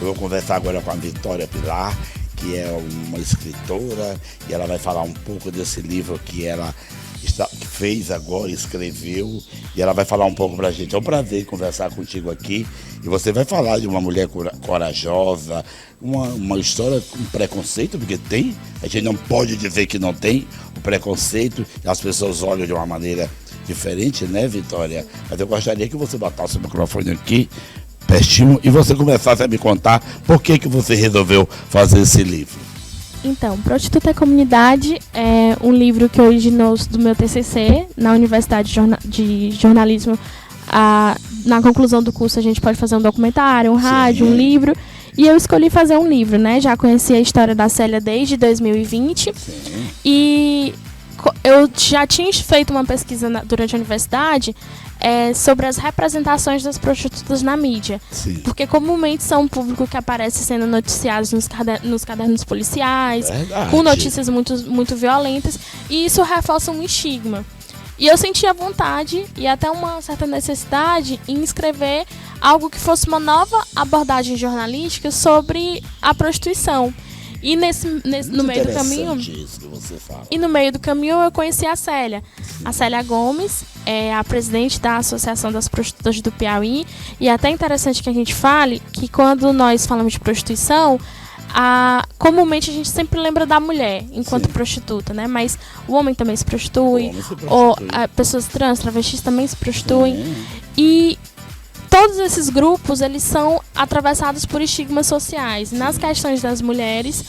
Eu vou conversar agora com a Vitória Pilar, que é uma escritora, e ela vai falar um pouco desse livro que ela fez agora, escreveu, e ela vai falar um pouco pra gente. É um prazer conversar contigo aqui, e você vai falar de uma mulher corajosa, uma história com preconceito, porque tem, a gente não pode dizer que não tem o preconceito, e as pessoas olham de uma maneira diferente, né, Vitória? Mas eu gostaria que você botasse o microfone aqui, pertinho, e você começasse a me contar por que você resolveu fazer esse livro. Então, Prostituta é Comunidade é um livro que originou do meu TCC na Universidade de Jornalismo. Na conclusão do curso a gente pode fazer um documentário, um rádio, um livro. E eu escolhi fazer um livro, né? Já conheci a história da Célia desde 2020. Sim. E eu já tinha feito uma pesquisa durante a universidade sobre as representações das prostitutas na mídia. Sim. Porque comumente são um público que aparece sendo noticiados nos cadernos policiais, com notícias muito, muito violentas, e isso reforça um estigma. E eu sentia vontade e até uma certa necessidade em escrever algo que fosse uma nova abordagem jornalística sobre a prostituição. E no meio do caminho. Isso que você fala. E no meio do caminho eu conheci a Célia. Sim. A Célia Gomes é a presidente da Associação das Prostitutas do Piauí. E é até interessante que a gente fale que quando nós falamos de prostituição, comumente a gente sempre lembra da mulher enquanto Sim. prostituta, né? Mas o homem também se prostitui, ou pessoas trans, travestis também se prostituem. Sim. E todos esses grupos, eles são atravessados por estigmas sociais. Nas questões das mulheres,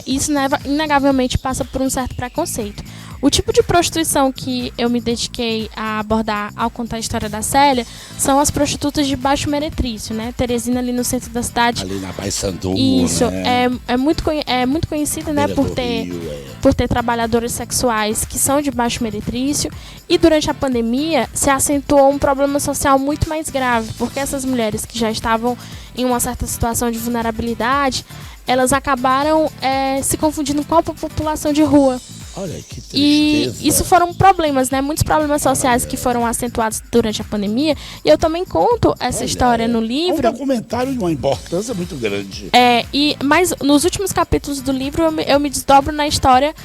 isso inegavelmente passa por um certo preconceito. O tipo de prostituição que eu me dediquei a abordar ao contar a história da Célia são as prostitutas de baixo meretrício, né? Teresina, ali no centro da cidade. Ali na Paissandu, isso, né? É muito conhecida, né? Por ter trabalhadoras sexuais que são de baixo meretrício. E durante a pandemia se acentuou um problema social muito mais grave, porque essas mulheres que já estavam em uma certa situação de vulnerabilidade, elas acabaram se confundindo com a população de rua. Olha, que tristeza. E isso foram problemas, né? Muitos problemas sociais que foram acentuados durante a pandemia. E eu também conto essa história no livro. É um documentário de uma importância muito grande. Mas nos últimos capítulos do livro eu me desdobro na história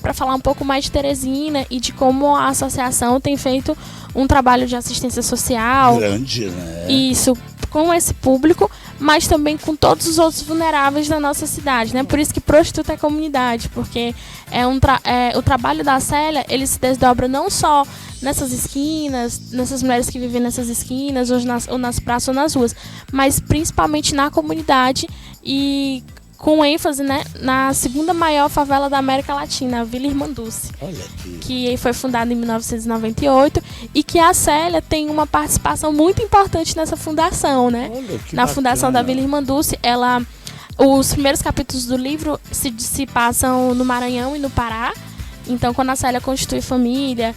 para falar um pouco mais de Teresina e de como a associação tem feito um trabalho de assistência social. Grande, né? Isso, com esse público, mas também com todos os outros vulneráveis da nossa cidade, né? Por isso que Prostituta é Comunidade, porque o trabalho da Célia, ele se desdobra não só nessas esquinas, nessas mulheres que vivem nessas esquinas, ou nas praças ou nas ruas, mas principalmente na comunidade e com ênfase, né, na segunda maior favela da América Latina, a Vila Irmanduce, que foi fundada em 1998 e que a Célia tem uma participação muito importante nessa fundação, né? Na fundação da Vila Irmanduce, os primeiros capítulos do livro se passam no Maranhão e no Pará. Então, quando a Célia constitui família,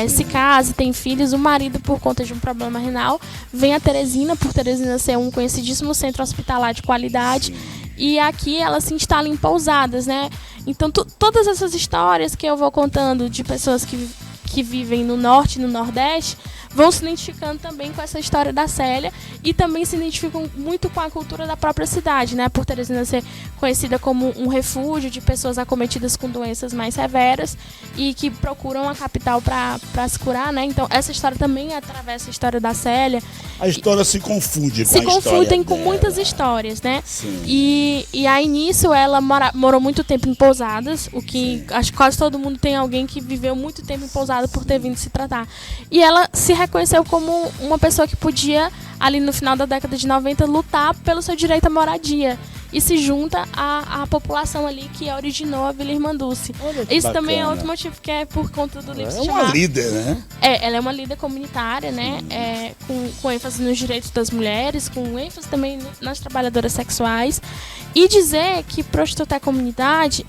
se casa e tem filhos, o marido, por conta de um problema renal, vem a Teresina, por Teresina ser um conhecidíssimo centro hospitalar de qualidade. Sim. E aqui ela se instala em pousadas, né? Então, todas essas histórias que eu vou contando de pessoas que vivem no norte e no nordeste vão se identificando também com essa história da Célia e também se identificam muito com a cultura da própria cidade, né? Por Teresina ser conhecida como um refúgio de pessoas acometidas com doenças mais severas e que procuram a capital para se curar, né? Então, essa história também atravessa a história da Célia. A história se confunde com a história. Se confundem com muitas histórias, né? Sim. E aí, nisso, ela morou muito tempo em pousadas, o que acho que quase todo mundo tem alguém que viveu muito tempo em pousada por ter vindo se tratar. E ela se reconheceu como uma pessoa que podia, ali no final da década de 90, lutar pelo seu direito à moradia. E se junta à população ali que originou a Vila Irmanduce. Isso bacana. Também é outro motivo, que é por conta do livro. É uma líder, né? Ela é uma líder comunitária, né? Com ênfase nos direitos das mulheres, com ênfase também nas trabalhadoras sexuais. E dizer que Prostituta é Comunidade,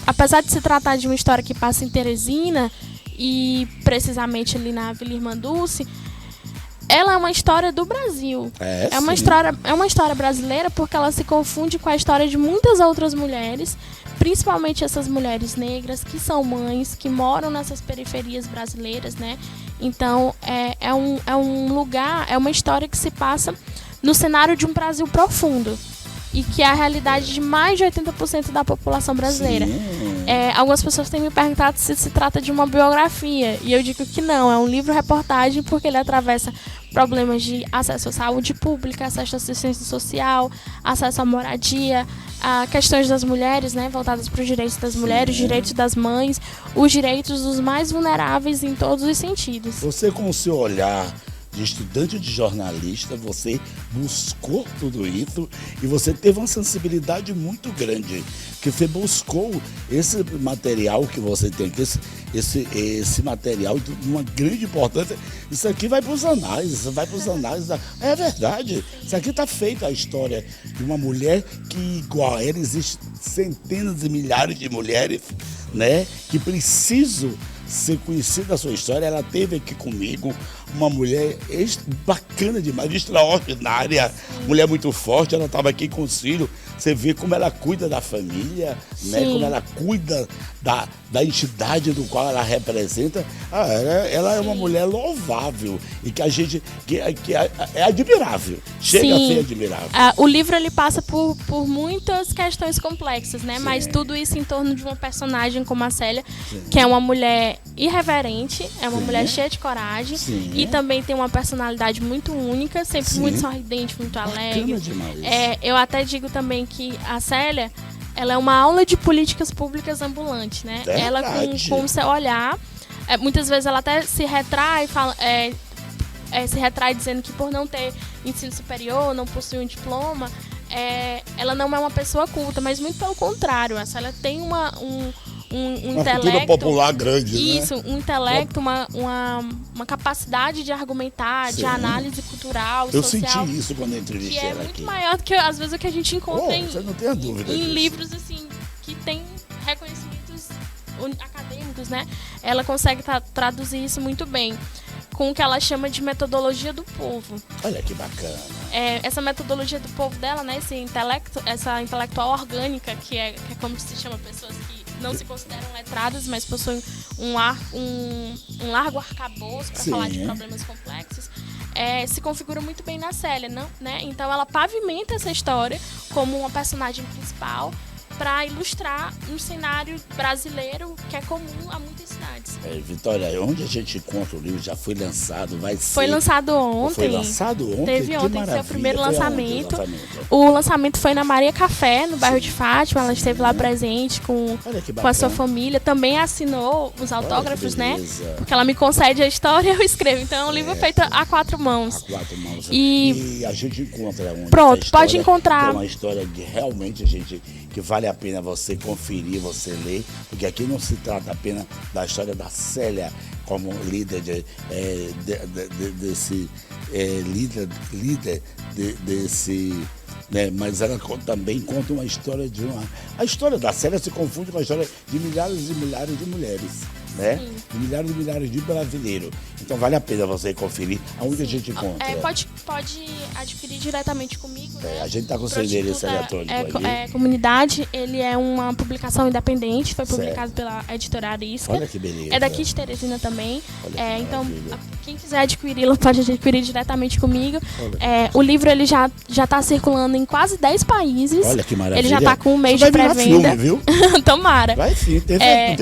apesar de se tratar de uma história que passa em Teresina, e precisamente ali na Vila Irmanduce, ela é uma história do Brasil. É uma história brasileira porque ela se confunde com a história de muitas outras mulheres, principalmente essas mulheres negras que são mães, que moram nessas periferias brasileiras, né? Então, é um lugar, é uma história que se passa no cenário de um Brasil profundo. e que é a realidade de mais de 80% da população brasileira. Algumas pessoas têm me perguntado se trata de uma biografia, e eu digo que não, é um livro-reportagem porque ele atravessa problemas de acesso à saúde pública, acesso à assistência social, acesso à moradia, a questões das mulheres, né, voltadas para os direitos das mulheres, os direitos das mães, os direitos dos mais vulneráveis em todos os sentidos. Você, com o seu olhar de estudante de jornalista, você buscou tudo isso e você teve uma sensibilidade muito grande, que você buscou esse material que você tem, esse material de uma grande importância. Isso aqui vai para os análises, É verdade, isso aqui está feita a história de uma mulher que, igual a ela, existe centenas e milhares de mulheres, né, que precisam ser conhecida a sua história. Ela teve aqui comigo uma mulher bacana demais, extraordinária, mulher muito forte. Ela estava aqui com os filhos. Você vê como ela cuida da família, né? Como ela cuida da entidade do qual ela representa. Ela é uma mulher louvável e que a gente que é admirável. Chega a ser admirável. O livro ele passa por muitas questões complexas, né? Mas tudo isso em torno de uma personagem como a Célia, que é uma mulher irreverente, é uma mulher cheia de coragem e também tem uma personalidade muito única, sempre muito sorridente, muito alegre. Eu até digo também que a Célia, ela é uma aula de políticas públicas ambulante, né? Verdade. Ela com o seu olhar, muitas vezes ela até se retrai, se retrai dizendo que por não ter ensino superior, não possui um diploma, ela não é uma pessoa culta, mas muito pelo contrário, a Célia tem uma intelecto, cultura popular grande, isso, né? Um intelecto, uma capacidade de argumentar, de análise cultural, eu social. Eu senti isso quando eu entrevistei ela aqui. Que é muito maior do que, às vezes, o que a gente encontra você não tem a dúvida em disso. livros, assim, que tem reconhecimentos acadêmicos, né? Ela consegue traduzir isso muito bem com o que ela chama de metodologia do povo. Olha que bacana. Essa metodologia do povo dela, né? Essa intelectual orgânica, que é como se chama pessoas que não se consideram letradas, mas possuem um largo arcabouço para falar de problemas complexos, se configura muito bem na Célia, não, né? Então ela pavimenta essa história como uma personagem principal para ilustrar um cenário brasileiro que é comum a muitas cidades. Vitória, onde a gente encontra o livro? Já foi lançado? Foi lançado ontem. Foi lançado ontem? Teve ontem seu primeiro lançamento. O lançamento foi na Maria Café, no bairro de Fátima. Ela esteve lá presente com a sua família. Também assinou os autógrafos, né? Porque ela me concede a história e eu escrevo. Então é um livro feito a 4 mãos. E a gente encontra onde? Pronto, pode encontrar. É uma história de realmente que vale a pena você conferir, você ler, porque aqui não se trata apenas da história da Célia como líder desse né, mas ela também conta uma história a história da Célia se confunde com a história de milhares e milhares de mulheres, né? De milhares e milhares de brasileiros. Então vale a pena você conferir aonde a gente encontra. Pode adquirir diretamente comigo, né? A gente está com o seu endereço eletrônico ali. Comunidade, ele é uma publicação independente, foi publicado pela editora Arisca. Olha que beleza. É daqui de Teresina também. Então, quem quiser adquiri-lo pode adquirir diretamente comigo. O livro ele já está circulando em quase 10 países. Olha que maravilha. Ele já está com um mês de pré-venda. Viu? Tomara. Vai sim,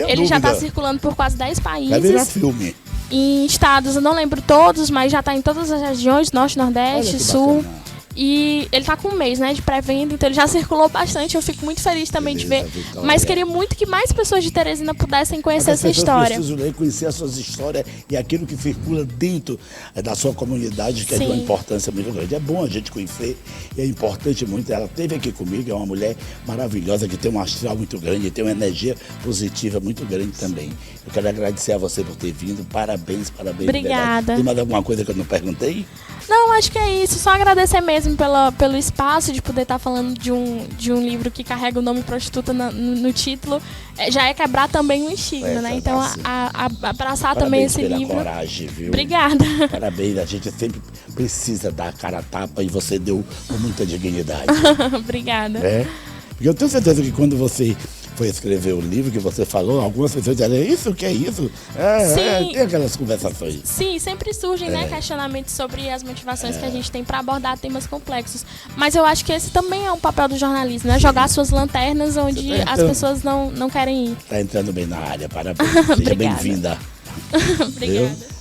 ele já está circulando por quase 10 países. Vai virar filme. Em estados, eu não lembro todos, mas já está em todas as regiões, Norte, Nordeste, Sul. Bacana. E ele tá com um mês, né, de pré-venda, então ele já circulou bastante. Eu fico muito feliz também de ver. Vitória. Mas queria muito que mais pessoas de Teresina pudessem conhecer essa história. Preciso ler, conhecer as suas histórias e aquilo que circula dentro da sua comunidade, que é de uma importância muito grande. É bom a gente conhecer e é importante muito. Ela esteve aqui comigo, é uma mulher maravilhosa, que tem um astral muito grande, tem uma energia positiva muito grande também. Eu quero agradecer a você por ter vindo. Parabéns. Obrigada. Tem mais alguma coisa que eu não perguntei? Não, acho que é isso. Só agradecer mesmo pelo espaço de poder estar falando de um livro que carrega o nome prostituta no título. Já é quebrar também um estigma, né? Então, abraçar também esse livro. Parabéns pela coragem, viu? Obrigada. Parabéns. A gente sempre precisa dar a cara a tapa e você deu com muita dignidade. Obrigada. Porque eu tenho certeza que quando você foi escrever o livro que você falou, algumas pessoas disseram, isso, o que é isso? Tem aquelas conversações. Sim, sempre surgem questionamentos sobre as motivações que a gente tem para abordar temas complexos. Mas eu acho que esse também é um papel do jornalismo, né? Jogar suas lanternas onde as pessoas não querem ir. Tá entrando bem na área, parabéns. Seja bem-vinda. Obrigada.